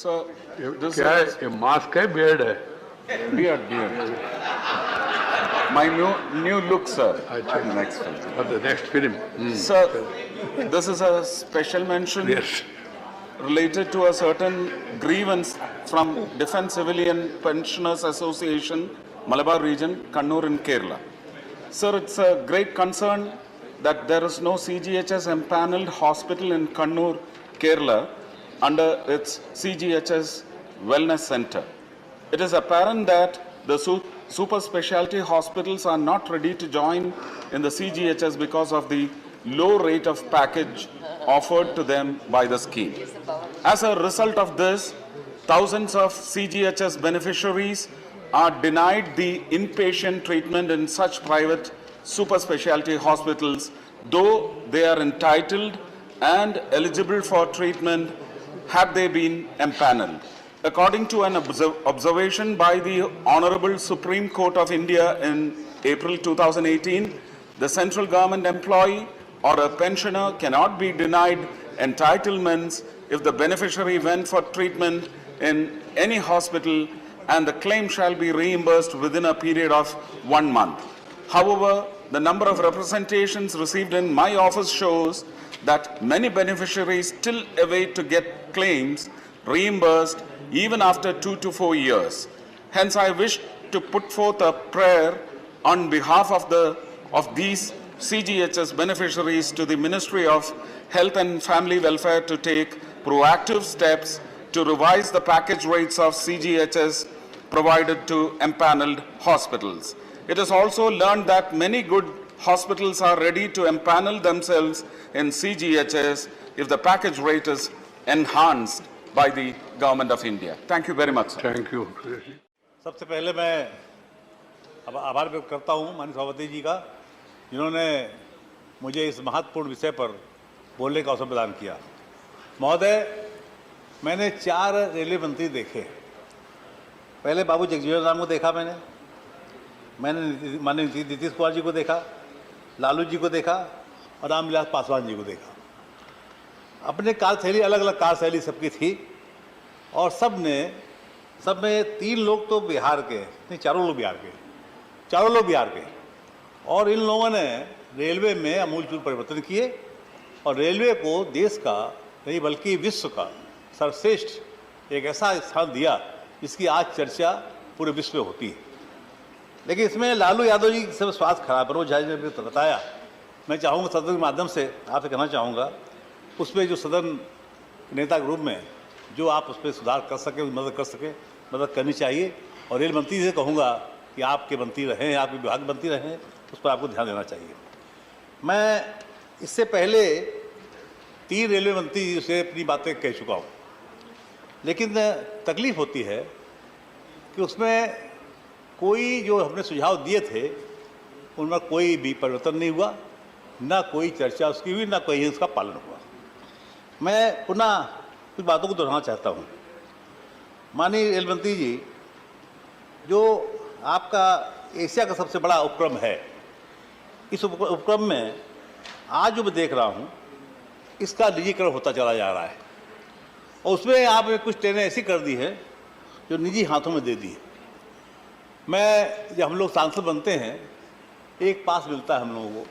So this क्या है is ये मास्क है बेड है? beard. My new look, sir. अच्छा। Next film. The next film. Sir, this is a special mention Yes. related to a certain grievance from Defence Civilian Pensioners Association, Malabar region, Kannur in Kerala. Sir, it's a great concern that there is no CGHS empaneled hospital in Kannur, Kerala under its CGHS Wellness Center. It is apparent that the super specialty hospitals are not ready to join in the CGHS because of the low rate of package offered to them by the scheme. As a result of this, thousands of CGHS beneficiaries are denied the inpatient treatment in such private super specialty hospitals, though they are entitled and eligible for treatment had they been empaneled. According to an observation by the Honorable Supreme Court of India in April 2018, the central government employee or a pensioner cannot be denied entitlements if the beneficiary went for treatment in any hospital and the claim shall be reimbursed within a period of 1 month. However, the number of representations received in my office shows that many beneficiaries still await to get claims reimbursed even after 2 to 4 years. Hence, I wish to put forth a prayer on behalf of these CGHS beneficiaries to the Ministry of Health and Family Welfare to take proactive steps to revise the package rates of CGHS provided to empaneled hospitals. It is also learned that many good hospitals are ready to empanel themselves in CGHS if the package rate is enhanced by the Government of India. Thank you very much, sir. Thank you. सबसे पहले मैं आभार व्यक्त करता हूं माननीय सभापति जी का, जिन्होंने मुझे इस महत्वपूर्ण विषय पर बोलने का अवसर प्रदान किया। महोदय, मैंने 4 रेलवे मंत्री देखे। पहले बाबू जगजीवन राम को देखा, मैंने माननीय नीतीश कुमार जी को देखा, लालू जी को देखा और रामविलास पासवान जी को देखा। अपने कार्यशैली, अलग अलग कार्यशैली सबकी थी और सब में 3 लोग तो बिहार के, नहीं 4 लोग बिहार के और इन लोगों ने रेलवे में आमूलचूल परिवर्तन किए और रेलवे को देश का नहीं बल्कि विश्व का सर्वश्रेष्ठ एक ऐसा स्थान दिया जिसकी आज चर्चा पूरे विश्व में होती है। लेकिन इसमें लालू यादव जी से स्वास्थ्य खराब है, रोज ने बताया। मैं चाहूँगा सदन के माध्यम से आपसे कहना चाहूँगा, उसमें जो सदन नेता के रूप में जो आप उस पर सुधार कर सके, मदद करनी चाहिए। और रेल मंत्री से कहूँगा कि आपके मंत्री रहें, आपके विभाग मंत्री रहें, उस पर आपको ध्यान देना चाहिए। मैं इससे पहले 3 रेलवे मंत्री से अपनी बातें कह चुका हूँ, लेकिन तकलीफ होती है कि उसमें कोई जो हमने सुझाव दिए थे उनमें कोई भी परिवर्तन नहीं हुआ, ना कोई चर्चा उसकी हुई, ना कोई उसका पालन हुआ। मैं पुनः कुछ बातों को दोहराना चाहता हूँ। माननीय रेल मंत्री जी, जो आपका एशिया का सबसे बड़ा उपक्रम है, इस उपक्रम में आज जो मैं देख रहा हूँ इसका निजीकरण होता चला जा रहा है और उसमें आपने कुछ ट्रेनें ऐसी कर दी है जो निजी हाथों में दे दी है। जब हम लोग सांसद बनते हैं, एक पास मिलता है हम लोगों को,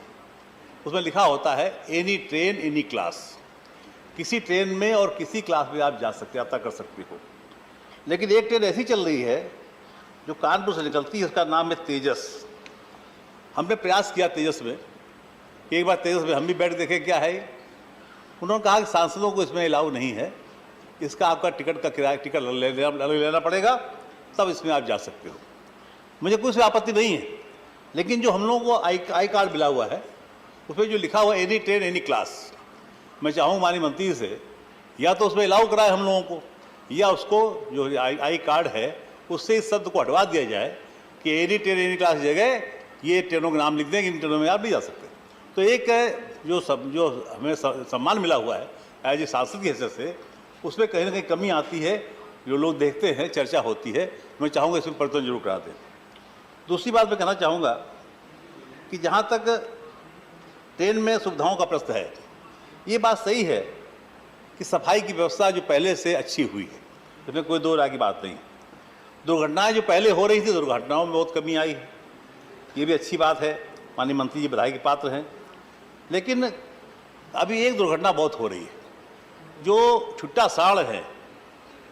उसमें लिखा होता है एनी ट्रेन एनी क्लास। किसी ट्रेन में और किसी क्लास में आप जा सकते, यात्रा कर सकते हो। लेकिन एक ट्रेन ऐसी चल रही है जो कानपुर से निकलती है, उसका नाम है तेजस। हमने प्रयास किया तेजस में, एक बार तेजस में हम भी बैठ देखे क्या है। उन्होंने कहा कि सांसदों को इसमें अलाउ नहीं है, इसका आपका टिकट का किराया टिकट लेना पड़ेगा, तब इसमें आप जा सकते हो। मुझे कुछ आपत्ति नहीं है, लेकिन जो हम लोगों को आई कार्ड मिला हुआ है उसमें जो लिखा हुआ एनी ट्रेन एनी क्लास, मैं चाहूँ माननीय मंत्री से या तो उसमें अलाउ कराए हम लोगों को, या उसको जो आई कार्ड है उससे इस शब्द को हटवा दिया जाए कि एनी ट्रेन एनी क्लास की जगह ये ट्रेनों का नाम लिख दें कि इन ट्रेनों में आप नहीं जा सकते। तो एक जो हमें सम्मान मिला हुआ है एज ए सांसद की हैसियत से, उसमें कहीं ना कहीं कमी आती है, जो लोग देखते हैं, चर्चा होती है। मैं चाहूँगा इसमें परिवर्तन जरूर करा दें। दूसरी बात मैं कहना चाहूँगा कि जहाँ तक ट्रेन में सुविधाओं का प्रश्न है, ये बात सही है कि सफाई की व्यवस्था जो पहले से अच्छी हुई है, इसमें कोई दो राय की बात नहीं। दुर्घटनाएं जो पहले हो रही थी, दुर्घटनाओं में बहुत कमी आई है, ये भी अच्छी बात है, माननीय मंत्री जी बधाई के पात्र हैं। लेकिन अभी एक दुर्घटना बहुत हो रही है, जो छुट्टा साड़ है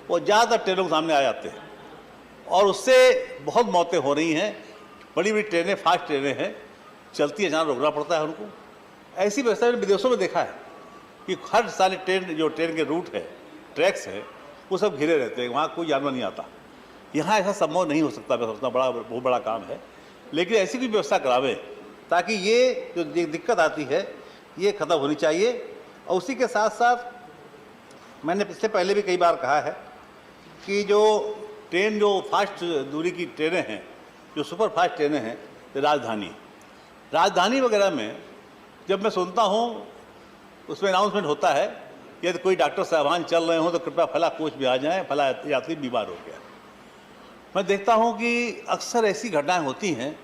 वो ज़्यादातर ट्रेनों के सामने आ जाते हैं और उससे बहुत मौतें हो रही हैं। बड़ी बड़ी ट्रेनें, फास्ट ट्रेनें हैं, चलती अचानक रोकना पड़ता है उनको। ऐसी व्यवस्था मैंने विदेशों में देखा है कि हर सारी ट्रेन, जो ट्रेन के रूट है, ट्रैक्स है, वो सब घिरे रहते हैं, वहाँ कोई जानवर नहीं आता। यहाँ ऐसा संभव नहीं हो सकता, मैं समझता बहुत बड़ा काम है। लेकिन ऐसी कोई व्यवस्था करावें ताकि ये जो दिक्कत आती है ये ख़त्म होनी चाहिए। और उसी के साथ साथ मैंने इससे पहले भी कई बार कहा है कि जो ट्रेन, जो फास्ट दूरी की ट्रेनें हैं, जो सुपर फास्ट ट्रेनें हैं, राजधानी वगैरह में जब मैं सुनता हूँ उसमें अनाउंसमेंट होता है यदि कोई डॉक्टर साहबान चल रहे हों तो कृपया फला कोच में आ जाएं, फला यात्री बीमार हो गया। मैं देखता हूँ कि अक्सर ऐसी घटनाएं होती हैं।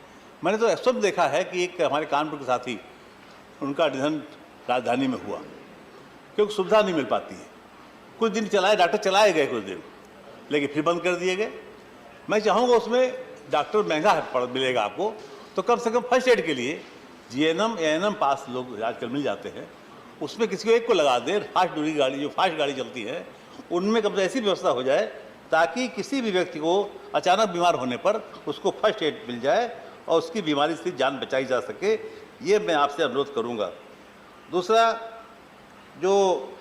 मैंने तो ऐसा देखा है कि एक हमारे कानपुर के साथी, उनका निधन राजधानी में हुआ क्योंकि सुविधा नहीं मिल पाती है। कुछ दिन चलाए, डॉक्टर चलाए गए कुछ दिन, लेकिन फिर बंद कर दिए गए। मैं चाहूँगा उसमें डॉक्टर महंगा है मिलेगा आपको, तो कम से कम फर्स्ट एड के लिए जीएनएम एएनएम पास लोग आजकल मिल जाते हैं, उसमें किसी को एक को लगा दें। फास्ट दूरी गाड़ी, जो फास्ट गाड़ी चलती है, उनमें कम से ऐसी व्यवस्था हो जाए ताकि किसी भी व्यक्ति को अचानक बीमार होने पर उसको फर्स्ट एड मिल जाए और उसकी बीमारी से जान बचाई जा सके। ये मैं आपसे अनुरोध करूँगा। दूसरा, जो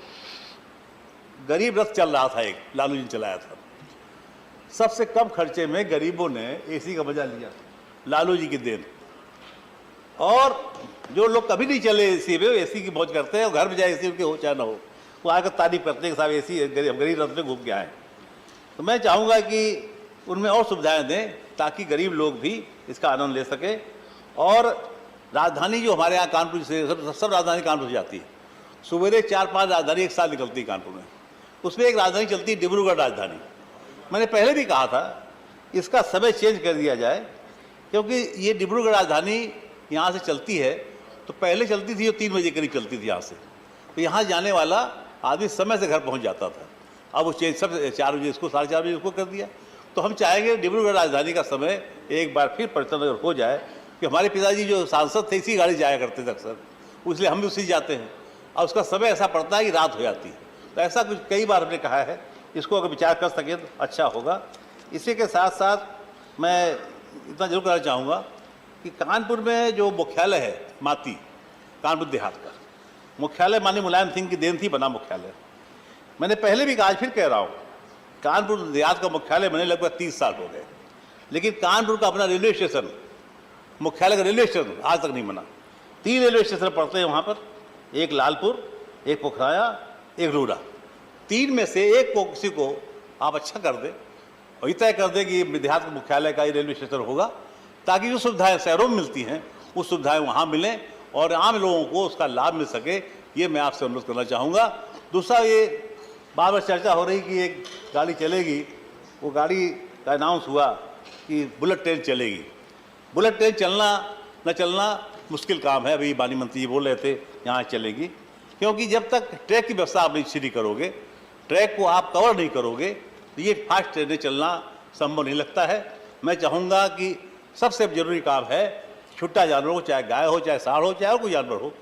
गरीब रथ चल रहा था, एक लालू जी ने चलाया था, सबसे कम खर्चे में गरीबों ने एसी का मजा लिया, लालू जी की देन। और जो लोग कभी नहीं चले एसी में, एसी की मौज करते हैं और घर में जाए एसी उनके हो चाहे ना हो, वो आकर तारीफ करते हैं कि साहब एसी गरीब रथ में घूम के आए। तो मैं चाहूँगा कि उनमें और सुविधाएं दें ताकि गरीब लोग भी इसका आनंद ले सकें। और राजधानी जो हमारे यहाँ कानपुर से सब राजधानी कानपुर से जाती है, सवेरे 4-5 राजधानी एक साथ निकलती है कानपुर में, उसमें एक राजधानी चलती है डिब्रूगढ़ राजधानी। मैंने पहले भी कहा था इसका समय चेंज कर दिया जाए, क्योंकि ये डिब्रूगढ़ राजधानी यहाँ से चलती है तो पहले चलती थी, जो 3 बजे करीब चलती थी यहाँ से, तो यहाँ जाने वाला आदमी समय से घर पहुँच जाता था। अब वो चेंज सब 4 बजे इसको, 4:30 बजे उसको कर दिया। तो हम चाहेंगे डिब्रूगढ़ राजधानी का समय एक बार फिर परिवर्तन अगर हो जाए, कि हमारे पिताजी जो सांसद थे इसी गाड़ी जाया करते थे अक्सर, इसलिए हम भी उसी जाते हैं। और उसका समय ऐसा पड़ता है कि रात हो जाती है। तो ऐसा कुछ कई बार हमने कहा है, इसको अगर विचार कर सकें तो अच्छा होगा। इसी के साथ साथ मैं इतना जरूर कहना चाहूँगा कि कानपुर में जो मुख्यालय है माती, कानपुर देहात का मुख्यालय माननीय मुलायम सिंह की देन थी, बना मुख्यालय। मैंने पहले भी कहा, आज फिर कह रहा हूँ, कानपुर देहात का मुख्यालय बने लगभग 30 साल हो गए, लेकिन कानपुर का अपना रेलवे स्टेशन, मुख्यालय का रेलवे स्टेशन आज तक नहीं बना। 3 रेलवे स्टेशन पड़ते हैं वहाँ पर, एक लालपुर, एक पोखराया, एक रूड़ा। 3 में से एक को किसी को आप अच्छा कर दें और ये तय कर दें कि देहात मुख्यालय का ही रेलवे स्टेशन होगा, ताकि जो सुविधाएं शहरों में मिलती हैं वो सुविधाएं वहाँ मिलें और आम लोगों को उसका लाभ मिल सके। ये मैं आपसे अनुरोध करना चाहूँगा। दूसरा, ये बार बार चर्चा हो रही कि एक गाड़ी चलेगी, वो गाड़ी का अनाउंस हुआ कि बुलेट ट्रेन चलेगी। बुलेट ट्रेन चलना न चलना मुश्किल काम है। अभी माननीय मंत्री जी बोल रहे थे यहाँ चलेगी, क्योंकि जब तक ट्रैक की व्यवस्था आप नहीं करोगे, ट्रैक को आप कवर नहीं करोगे, तो ये फास्ट ट्रेनें चलना संभव नहीं लगता है। मैं चाहूँगा कि सबसे जरूरी काम है छुट्टा जानवरों को, चाहे गाय हो, चाहे सांड हो, चाहे और कोई जानवर हो,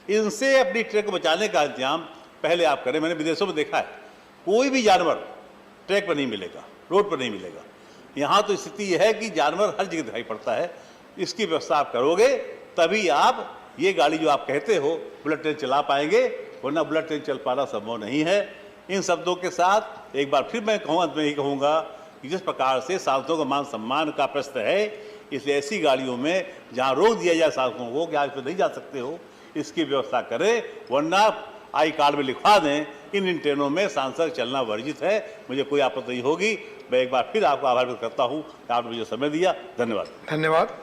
इनसे अपनी ट्रैक को बचाने का इंतजाम पहले आप करें। मैंने विदेशों में देखा है, कोई भी जानवर ट्रैक पर नहीं मिलेगा, रोड पर नहीं मिलेगा। यहाँ तो स्थिति यह है कि जानवर हर जगह दिखाई पड़ता है। इसकी व्यवस्था आप करोगे तभी आप ये गाड़ी जो आप कहते हो बुलेट ट्रेन चला पाएंगे, वरना बुलेट ट्रेन चल पाना संभव नहीं है। इन शब्दों के साथ एक बार फिर मैं कहूँ, अंत में ही कहूँगा कि जिस प्रकार से सांसदों का मान सम्मान का प्रश्न है, इसलिए ऐसी गाड़ियों में जहाँ रोक दिया जाए सांसदों को कि आप इसमें नहीं जा सकते हो, इसकी व्यवस्था करें, वरना आई कार्ड में लिखवा दें इन ट्रेनों में सांसद चलना वर्जित है। मुझे कोई आपत्ति नहीं होगी। मैं एक बार फिर आपका आभार व्यक्त करता हूँ कि आपने मुझे समय दिया। धन्यवाद। धन्यवाद।